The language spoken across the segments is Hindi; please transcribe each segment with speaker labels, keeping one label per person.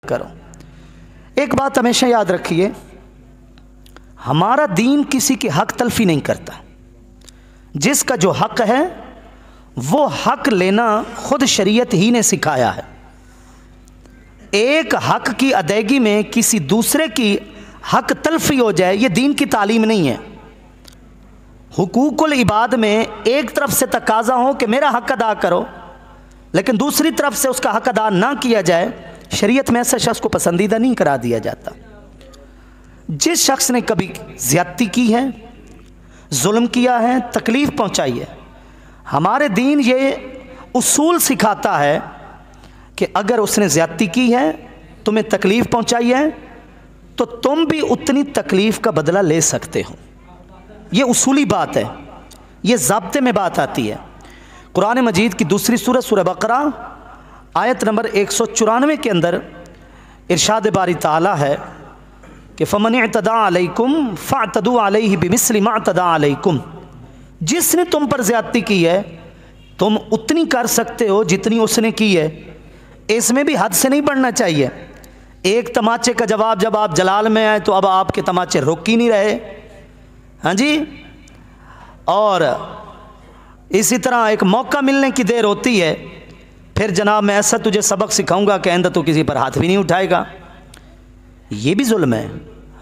Speaker 1: करो। एक बात हमेशा याद रखिए, हमारा दीन किसी की हक तलफी नहीं करता। जिसका जो हक है वो हक लेना खुद शरीयत ही ने सिखाया है। एक हक की अदायगी में किसी दूसरे की हक तलफी हो जाए, ये दीन की तालीम नहीं है। हुकूकुल इबाद में एक तरफ से तकाजा हो कि मेरा हक अदा करो, लेकिन दूसरी तरफ से उसका हक अदा ना किया जाए, शरीयत में ऐसा शख्स को पसंदीदा नहीं करा दिया जाता। जिस शख्स ने कभी ज़्यादती की है, जुल्म किया है, तकलीफ़ पहुंचाई है, हमारे दीन ये उसूल सिखाता है कि अगर उसने ज़्यादती की है, तुम्हें तकलीफ़ पहुंचाई है, तो तुम भी उतनी तकलीफ़ का बदला ले सकते हो। ये उसूली बात है, ये ज़ाब्ते में बात आती है। कुरान मजीद की दूसरी सूरत सूरह बकरा आयत नंबर 194 के अंदर इरशाद बारी ताला है कि फ़मन इअतदा अलैकुम फ़अतदू अलैहि बिमिस्लि मा अतदा अलैकुम। जिसने तुम पर ज़्यादती की है, तुम उतनी कर सकते हो जितनी उसने की है। इसमें भी हद से नहीं बढ़ना चाहिए। एक तमाचे का जवाब जब आप जलाल में आए तो अब आपके तमाचे रुक ही नहीं रहे, हाँ जी। और इसी तरह एक मौका मिलने की देर होती है, फिर जनाब मैं ऐसा तुझे सबक सिखाऊंगा कि आइंदा तो किसी पर हाथ भी नहीं उठाएगा। ये भी जुल्म है,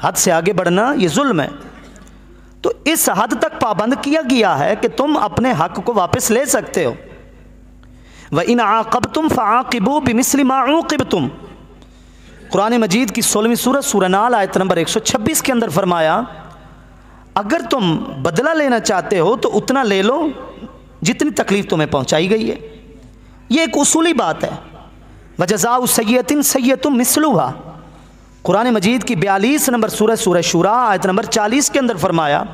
Speaker 1: हद से आगे बढ़ना ये जुल्म है। तो इस हद तक पाबंद किया गया है कि तुम अपने हक को वापस ले सकते हो। व इन आक़बतुम फ़आक़िबू बिमिस्लि मा उक़िबतुम। कुरान मजीद की 16वीं सूरत सूरह नाल आयत नंबर 126 के अंदर फरमाया, अगर तुम बदला लेना चाहते हो तो उतना ले लो जितनी तकलीफ़ तुम्हें पहुंचाई गई है। ये एक उसूली बात है। वजज़ाउ सय्यतिन सय्यतुम मिस्लुहा। कुरान मजीद की 42 नंबर सूरह सूरह शूरा आयत नंबर 40 के अंदर फरमाया,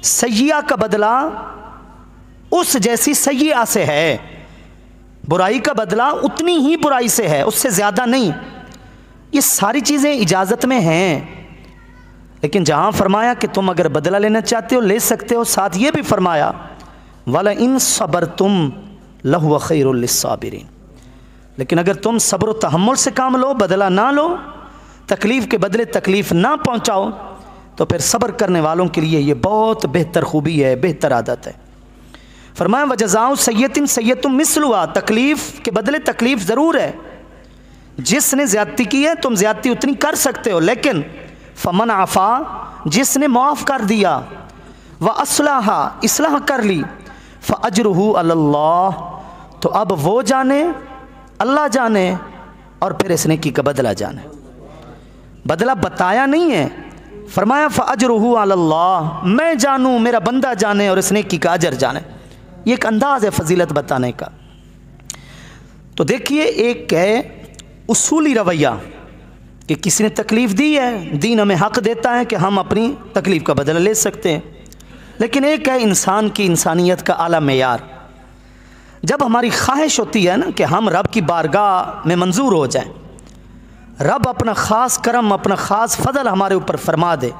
Speaker 1: सय्या का बदला उस जैसी सय्या से है, बुराई का बदला उतनी ही बुराई से है, उससे ज़्यादा नहीं। ये सारी चीज़ें इजाज़त में हैं, लेकिन जहाँ फरमाया कि तुम अगर बदला लेना चाहते हो ले सकते हो, साथ ये भी फरमाया वला इन सबरतुम लहुव खैरुल लिस्साबिरीन। लेकिन अगर तुम सब्र व तहम्मुल से काम लो, बदला ना लो, तकलीफ़ के बदले तकलीफ़ ना पहुँचाओ, तो फिर सब्र करने वालों के लिए ये बहुत बेहतर खूबी है, बेहतर आदत है। फरमाया वजज़ाउ सय्यतिन सय्यतुम मिस्लुहा। तकलीफ़ के बदले तकलीफ़ ज़रूर है। जिसने ज़्यादती की है तुम ज़्यादती उतनी कर सकते हो, लेकिन फ़मन आफ़ा, जिसने माफ़ कर दिया, व अस्लहा, इस्लाह कर ली, फ़अज्रुहु अलल्लाह, तो अब वो जाने, अल्लाह जाने, और फिर इस नेकी का बदला जाने। बदला बताया नहीं है, फरमाया फ़अज्रुहु अलल्लाह, मैं जानूँ, मेरा बंदा जाने और इस नेकी का अजर जाने। ये एक अंदाज़ है फजीलत बताने का। तो देखिए, एक है उसूली रवैया कि किसी ने तकलीफ़ दी है, दीन हमें हक़ देता है कि हम अपनी तकलीफ़ का बदला ले सकते हैं। लेकिन एक है इंसान की इंसानियत का आला मेयार। जब हमारी ख्वाहिश होती है ना कि हम रब की बारगाह में मंजूर हो जाएं, रब अपना ख़ास करम, अपना ख़ास फ़ज़ल हमारे ऊपर फरमा दे,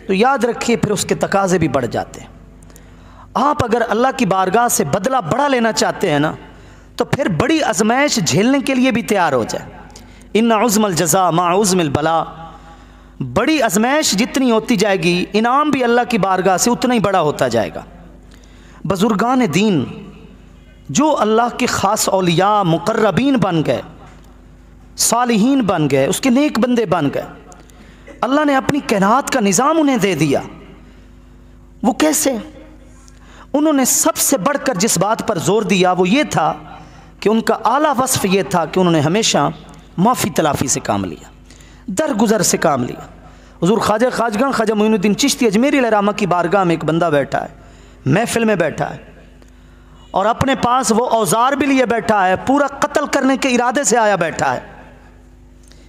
Speaker 1: तो याद रखिए फिर उसके तकाज़े भी बढ़ जाते हैं। आप अगर अल्लाह की बारगाह से बदला बड़ा लेना चाहते हैं ना, तो फिर बड़ी आजमाइश झेलने के लिए भी तैयार हो जाए। इन्ना उज़्मल जज़ा मा उज़्मिल बला। बड़ी आजमाइश जितनी होती जाएगी, इनाम भी अल्लाह की बारगाह से उतना ही बड़ा होता जाएगा। बुज़ुर्गान दीन जो अल्लाह के ख़ास औलिया मुक़र्रबीन बन गए, सालिहीन बन गए, उसके नेक बंदे बन गए, अल्लाह ने अपनी कायनात का निज़ाम उन्हें दे दिया। वो कैसे? उन्होंने सबसे बढ़कर जिस बात पर ज़ोर दिया वो ये था कि उनका आला वस्फ़ ये था कि उन्होंने हमेशा माफ़ी तलाफ़ी से काम लिया, दरगुजर से काम लिया। हुज़ूर ख्वाजा खाजगन ख्वाजा मोइनुद्दीन चिश्ती अजमेरी अलैहिर्रहमा की बारगाह में एक बंदा बैठा है, महफ़िल में बैठा है, और अपने पास वो औज़ार भी लिए बैठा है, पूरा कत्ल करने के इरादे से आया बैठा है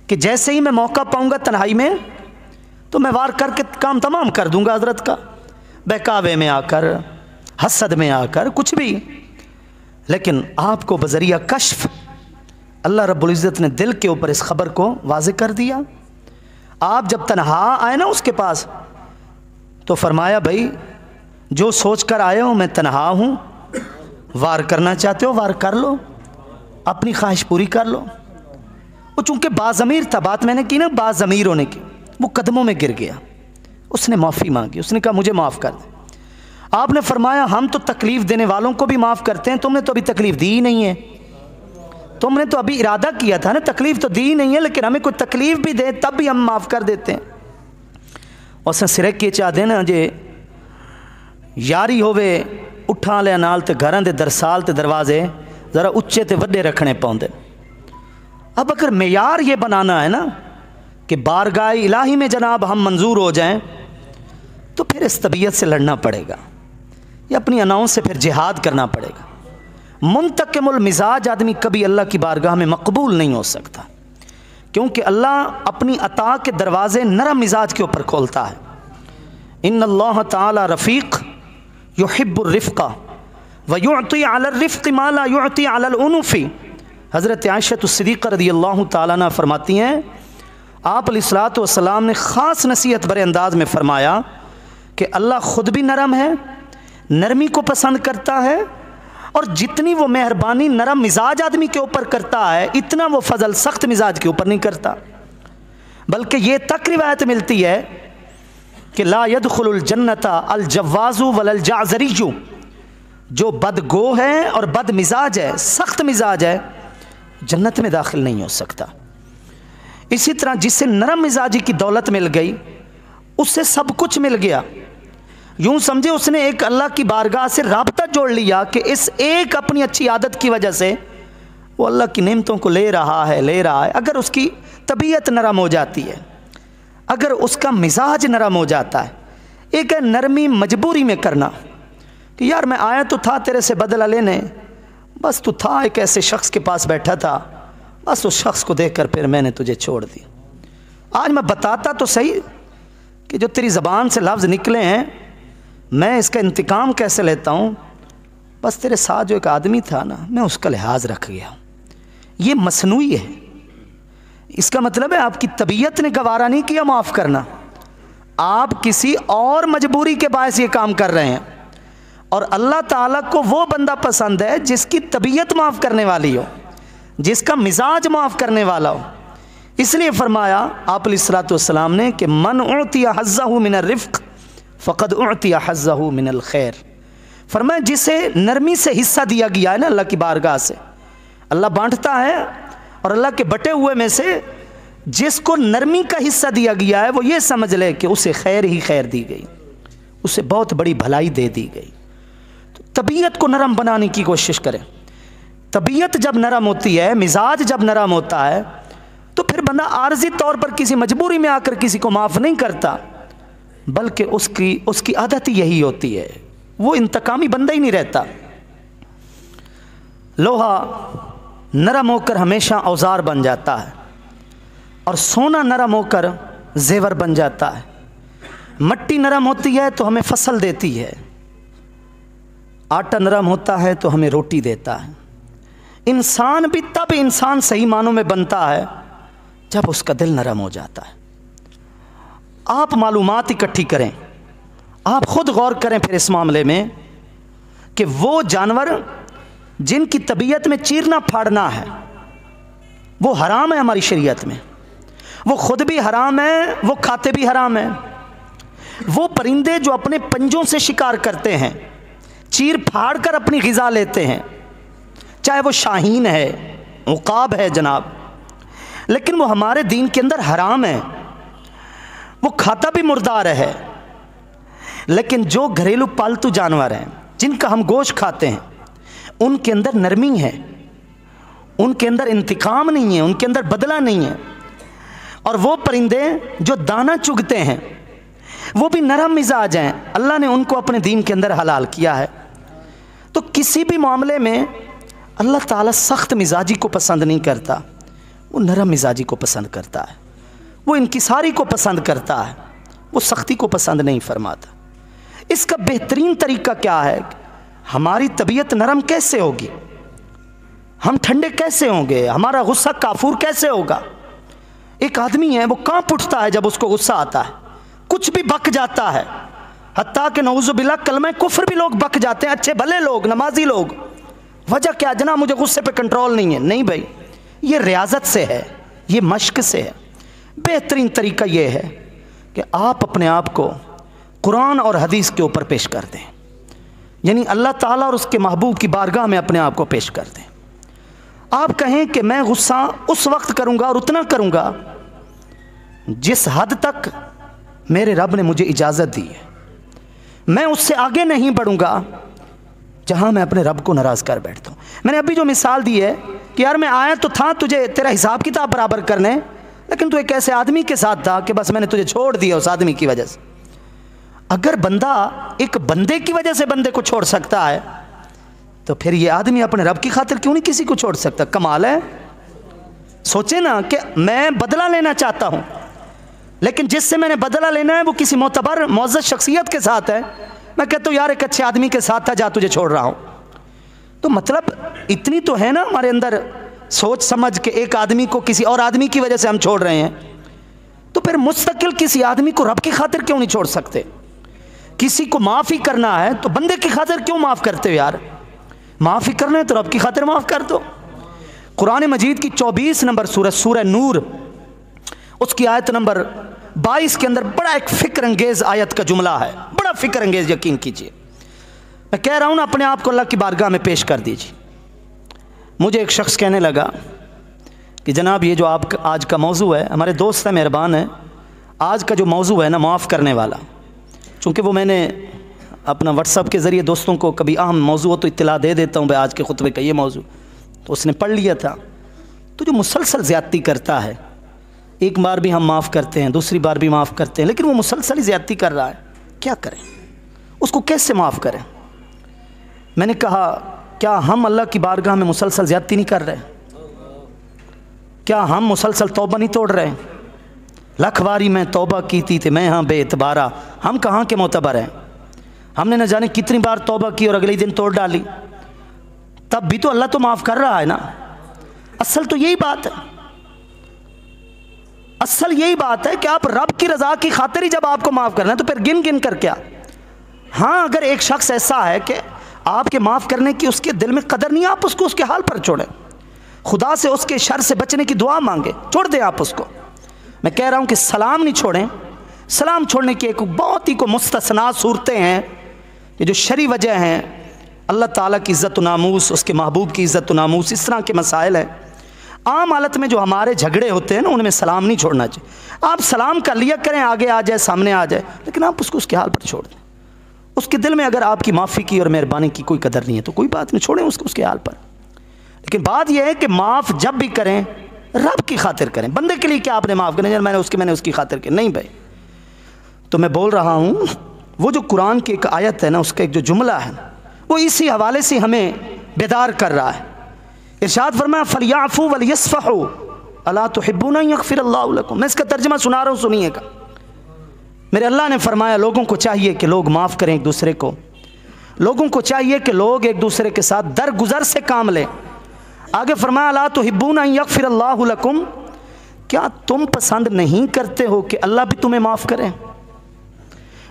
Speaker 1: कि जैसे ही मैं मौका पाऊँगा तन्हाई में तो मैं वार करके काम तमाम कर दूँगा हज़रत का, बहकावे में आकर, हसद में आकर, कुछ भी। लेकिन आपको बज़रिया कश्फ अल्लाह रब्बुल इज़्ज़त ने दिल के ऊपर इस ख़बर को वाज़े कर दिया। आप जब तन्हा आए ना उसके पास, तो फरमाया भाई जो सोच कर आए हो मैं तन्हा हूँ, वार करना चाहते हो वार कर लो, अपनी ख्वाहिश पूरी कर लो। वो चूँकि बाज़मीर था, बात मैंने की ना बाज़मीर होने की, वो कदमों में गिर गया, उसने माफ़ी मांगी, उसने कहा मुझे माफ़ कर दे। आपने फरमाया हम तो तकलीफ़ देने वालों को भी माफ़ करते हैं, तुमने तो अभी तकलीफ़ दी ही नहीं है, तुमने तो अभी इरादा किया था ना, तकलीफ़ तो दी ही नहीं है, लेकिन हमें कोई तकलीफ़ भी दे तब भी हम माफ़ कर देते हैं। उसने सिरे के चाहते ना जे यारी होवे उठा वाले नाल ते घरां दे दरसाल ते दरवाजे ज़रा उच्चे ते वड्डे रखने पाउंदे। अब अगर मेयार ये बनाना है ना कि बारगाह इलाही में जनाब हम मंजूर हो जाएं, तो फिर इस तबीयत से लड़ना पड़ेगा, या अपनी अनाउंस से फिर जिहाद करना पड़ेगा। मुंतकिमुल मिजाज आदमी कभी अल्लाह की बारगाह में मकबूल नहीं हो सकता, क्योंकि अल्लाह अपनी अता के दरवाज़े नरम मिजाज के ऊपर खोलता है। इन्नल्लाह ताला रफ़ीक़ युहिब्बुर रिफ़्क़ा व युअती अला रिफ़्क़ि मा ला युअती अला उनुफ़ी। हज़रत आयशा सिद्दीक़ा रज़ियल्लाहु ताला अन्हा फरमाती हैं, आप अलैहिस्सलातु वस्सलाम ने ख़ास नसीहत भरे अंदाज में फ़रमाया कि अल्लाह ख़ुद भी नरम है, नरमी को पसंद करता है, और जितनी वो मेहरबानी नरम मिजाज आदमी के ऊपर करता है, इतना वो फजल सख्त मिजाज के ऊपर नहीं करता। बल्कि ये तक रिवायत मिलती है कि ला यदखुलुल जन्नता अल जव्वाज़ु वलल जाज़रिय्यु, जो बदगो है और बद मिजाज है, सख्त मिजाज है, जन्नत में दाखिल नहीं हो सकता। इसी तरह जिसे नरम मिजाजी की दौलत मिल गई, उससे सब कुछ मिल गया। यूँ समझे उसने एक अल्लाह की बारगाह से राब्ता जोड़ लिया कि इस एक अपनी अच्छी आदत की वजह से वो अल्लाह की नेमतों को ले रहा है। अगर उसकी तबीयत नरम हो जाती है, अगर उसका मिजाज नरम हो जाता है, एक है नरमी मजबूरी में करना कि यार मैं आया तो था तेरे से बदला लेने, बस तू था एक ऐसे शख्स के पास बैठा था, बस उस शख्स को देखकर फिर मैंने तुझे छोड़ दिया। आज मैं बताता तो सही कि जो तेरी ज़बान से लफ्ज़ निकले हैं मैं इसका इंतकाम कैसे लेता हूँ, बस तेरे साथ जो एक आदमी था ना, मैं उसका लिहाज रख गया। ये मसनूई है। इसका मतलब है आपकी तबीयत ने गवारा नहीं किया माफ़ करना, आप किसी और मजबूरी के बायस ये काम कर रहे हैं। और अल्लाह ताला को वो बंदा पसंद है जिसकी तबीयत माफ़ करने वाली हो, जिसका मिजाज माफ़ करने वाला हो। इसलिए फरमाया आप अलैहिस्सलातु वस्सलाम ने कि मन उतिया हज़्ज़हु मिनर रिफ़्क़ फ़क़द उतिया हज़्ज़हु मिनल खैर। फरमाया जिसे नरमी से हिस्सा दिया गया है ना अल्लाह की बारगाह से, अल्लाह बांटता है, और अल्लाह के बटे हुए में से जिसको नरमी का हिस्सा दिया गया है वो ये समझ ले कि उसे खैर ही खैर दी गई, उसे बहुत बड़ी भलाई दे दी गई। तो तबीयत को नरम बनाने की कोशिश करें। तबीयत जब नरम होती है, मिजाज जब नरम होता है, तो फिर बंदा आर्जी तौर पर किसी मजबूरी में आकर किसी को माफ़ नहीं करता, बल्कि उसकी आदत ही यही होती है, वो इंतकामी बंदा ही नहीं रहता। लोहा नरम होकर हमेशा औजार बन जाता है, और सोना नरम होकर जेवर बन जाता है। मट्टी नरम होती है तो हमें फसल देती है, आटा नरम होता है तो हमें रोटी देता है। इंसान भी तब इंसान सही मानों में बनता है जब उसका दिल नरम हो जाता है। आप मालूमात इकट्ठी करें, आप ख़ुद गौर करें फिर इस मामले में कि वो जानवर जिनकी तबीयत में चीरना फाड़ना है वो हराम है हमारी शरीयत में, वो ख़ुद भी हराम है, वो खाते भी हराम है। वो परिंदे जो अपने पंजों से शिकार करते हैं, चीर फाड़ कर अपनी ग़िज़ा लेते हैं, चाहे वो शाहीन है, उक़ाब है जनाब, लेकिन वो हमारे दीन के अंदर हराम है। वो खाता भी मुर्दार है। लेकिन जो घरेलू पालतू जानवर हैं जिनका हम गोश्त खाते हैं, उनके अंदर नरमी है, उनके अंदर इंतकाम नहीं है, उनके अंदर बदला नहीं है। और वो परिंदे जो दाना चुगते हैं वो भी नरम मिजाज हैं, अल्लाह ने उनको अपने दीन के अंदर हलाल किया है। तो किसी भी मामले में अल्लाह ताला सख्त मिजाजी को पसंद नहीं करता, वो नरम मिजाजी को पसंद करता है, वो इनकिसारी को पसंद करता है, वो सख्ती को पसंद नहीं फरमाता। इसका बेहतरीन तरीका क्या है? हमारी तबीयत नरम कैसे होगी, हम ठंडे कैसे होंगे, हमारा गुस्सा काफूर कैसे होगा? एक आदमी है वो कांप उठता है जब उसको गुस्सा आता है, कुछ भी बक जाता है, हत्ता कि नऊज़ुबिल्लाह कलमा कुफ्र भी लोग बक जाते हैं, अच्छे भले लोग, नमाजी लोग। वजह क्या? जना मुझे गुस्से पे कंट्रोल नहीं है। नहीं भाई, ये रियाजत से है, ये मश्क से है। बेहतरीन तरीका ये है कि आप अपने आप को कुरान और हदीस के ऊपर पेश कर दें, यानी अल्लाह ताला और उसके महबूब की बारगाह में अपने आप को पेश कर दें। आप कहें कि मैं गुस्सा उस वक्त करूँगा और उतना करूँगा जिस हद तक मेरे रब ने मुझे इजाज़त दी है, मैं उससे आगे नहीं बढ़ूँगा जहाँ मैं अपने रब को नाराज़ कर बैठता हूँ। मैंने अभी जो मिसाल दी है कि यार मैं आया तो था तुझे तेरा हिसाब किताब बराबर करने, लेकिन तू एक ऐसे आदमी के साथ था कि बस मैंने तुझे छोड़ दिया उस आदमी की वजह से। अगर बंदा एक बंदे की वजह से बंदे को छोड़ सकता है तो फिर ये आदमी अपने रब की खातिर क्यों नहीं किसी को छोड़ सकता? कमाल है। सोचे ना कि मैं बदला लेना चाहता हूँ, लेकिन जिससे मैंने बदला लेना है वो किसी मोतबर मुअज़्ज़ज़ शख्सियत के साथ है, मैं कहता हूँ यार एक अच्छे आदमी के साथ था, जा तुझे छोड़ रहा हूँ। तो मतलब इतनी तो है ना हमारे अंदर सोच समझ के एक आदमी को किसी और आदमी की वजह से हम छोड़ रहे हैं, तो फिर मुस्तकिल किसी आदमी को रब की खातिर क्यों नहीं छोड़ सकते? किसी को माफ़ ही करना है तो बंदे की खातिर क्यों माफ़ करते हो यार? माफ़ ही करना है तो रब की खातिर माफ़ कर दो। कुरान मजीद की 24 नंबर सूरह नूर, उसकी आयत नंबर 22 के अंदर बड़ा एक फ़िक्र अंगेज़ आयत का जुमला है, बड़ा फ़िक्र अंगेज़, यकीन कीजिए। मैं कह रहा हूँ ना, अपने आप को अल्लाह की बारगाह में पेश कर दीजिए। मुझे एक शख्स कहने लगा कि जनाब ये जो आपका आज का मौजू है, हमारे दोस्त है मेहरबान है, आज का जो मौजू है ना माफ़ करने वाला, चूँकि वो मैंने अपना व्हाट्सअप के ज़रिए दोस्तों को कभी अहम मौजू हो तो इत्तला दे देता हूँ भाई आज के खुतबे का ये मौजू, तो उसने पढ़ लिया था। तो जो मुसलसल ज़्यादती करता है, एक बार भी हम माफ़ करते हैं, दूसरी बार भी माफ़ करते हैं, लेकिन वो मुसलसल ही ज़्यादती कर रहा है, क्या करें? उसको कैसे माफ़ करें? मैंने कहा क्या हम अल्लाह की बारगाह में मुसलसल ज़्यादती नहीं कर रहे? क्या हम मुसलसल तौबा नहीं तोड़ रहे? लख बारी मैं तौबा की थी मैं हाँ बेएतबारा, हम कहाँ के मोतबर हैं? हमने न जाने कितनी बार तौबा की और अगले दिन तोड़ डाली, तब भी तो अल्लाह तो माफ़ कर रहा है ना। असल तो यही बात है, असल यही बात है कि आप रब की रज़ा की खातिर ही जब आपको माफ़ करना है तो फिर गिन गिन कर क्या? हाँ, अगर एक शख्स ऐसा है कि आपके माफ़ करने की उसके दिल में कदर नहीं, आप उसको उसके हाल पर छोड़ें, खुदा से उसके शर से बचने की दुआ मांगे, छोड़ दें आप उसको। मैं कह रहा हूँ कि सलाम नहीं छोड़ें। सलाम छोड़ने की एक बहुत ही को मुस्तस्ना सूरतें हैं, ये जो शरी वजह हैं, अल्लाह ताला की इज़्ज़त नामूस, उसके महबूब की इज़्ज़त नामूस, इस तरह के मसाइल हैं। आम हालत में जो हमारे झगड़े होते हैं ना, उनमें सलाम नहीं छोड़ना चाहिए। आप सलाम कर लिया करें, आगे आ जाए, सामने आ जाए, लेकिन आप उसको उसके हाल पर छोड़ दें। उसके दिल में अगर आपकी माफ़ी की और मेहरबानी की कोई कदर नहीं है तो कोई बात नहीं, छोड़ें उसको उसके हाल पर। लेकिन बात यह है कि माफ़ जब भी करें रब की खातिर करें। बंदे के लिए क्या आपने माफ़ करें, मैंने उसकी खातिर की नहीं भाई। तो मैं बोल रहा हूँ वो जो कुरान की एक आयत है ना, उसका एक जो जुमला है वो इसी हवाले से हमें बेदार कर रहा है। इरशाद फरमाया फलयाफू वलयस्फहू अला तुहिब्बूना यगफिरल्लाहु लकुम। मैं इसका तर्जुमा सुना रहा हूँ, सुनिएगा। मेरे अल्लाह ने फरमाया लोगों को चाहिए कि लोग माफ़ करें एक दूसरे को, लोगों को चाहिए कि लोग एक दूसरे के साथ दरगुजर से काम लें। आगे फरमाया अला तुहिब्बूना यगफिरल्लाहु लकुम, क्या तुम पसंद नहीं करते हो कि अल्लाह भी तुम्हें माफ़ करें?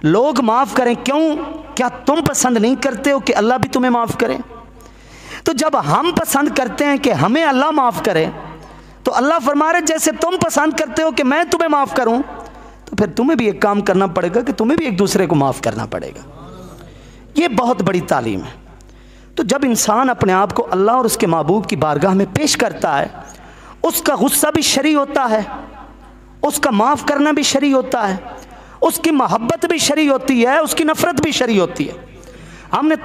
Speaker 1: लोग माफ़ करें, क्यों? क्या तुम पसंद नहीं करते हो कि अल्लाह भी तुम्हें माफ़ करे? तो जब हम पसंद करते हैं कि हमें अल्लाह माफ़ करे, तो अल्लाह फरमा रहे जैसे तुम पसंद करते हो कि मैं तुम्हें माफ़ करूं, तो फिर तुम्हें भी एक काम करना पड़ेगा कि तुम्हें भी एक दूसरे को माफ़ करना पड़ेगा। ये बहुत बड़ी तालीम है। तो जब इंसान अपने आप को अल्लाह और उसके महबूब की बारगाह में पेश करता है, उसका गुस्सा भी शरी होता है, उसका माफ़ करना भी शरी होता है, उसकी मोहब्बत भी शरी होती है, उसकी नफ़रत भी शरी होती है। हमने